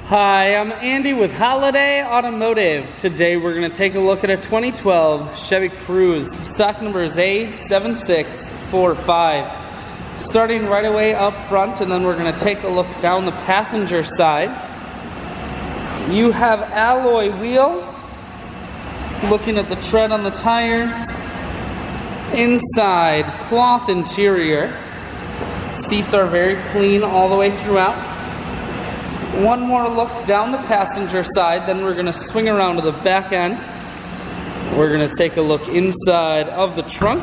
Hi, I'm Andy with Holiday Automotive. Today we're going to take a look at a 2012 Chevy Cruze. Stock number is A7645. Starting right away up front, and then we're going to take a look down the passenger side. You have alloy wheels. Looking at the tread on the tires. Inside, cloth interior. Seats are very clean all the way throughout. One more look down the passenger side, then we're going to swing around to the back end. We're going to take a look inside of the trunk.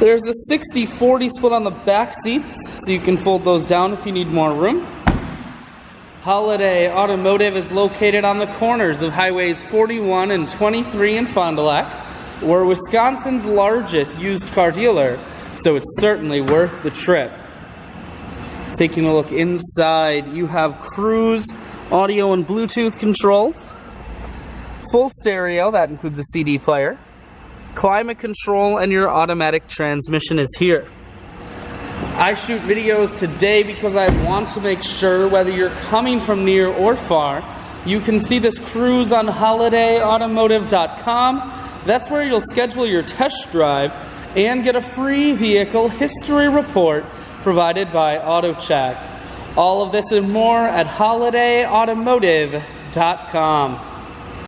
There's a 60-40 split on the back seats, so you can fold those down if you need more room. Holiday Automotive is located on the corners of highways 41 and 23 in Fond du Lac. We're Wisconsin's largest used car dealer, so it's certainly worth the trip. Taking a look inside, you have Cruze audio and Bluetooth controls, full stereo, that includes a CD player, climate control, and your automatic transmission is here. I shoot videos today because I want to make sure whether you're coming from near or far, you can see this Cruze on holidayautomotive.com. That's where you'll schedule your test drive and get a free vehicle history report provided by AutoCheck. All of this and more at holidayautomotive.com.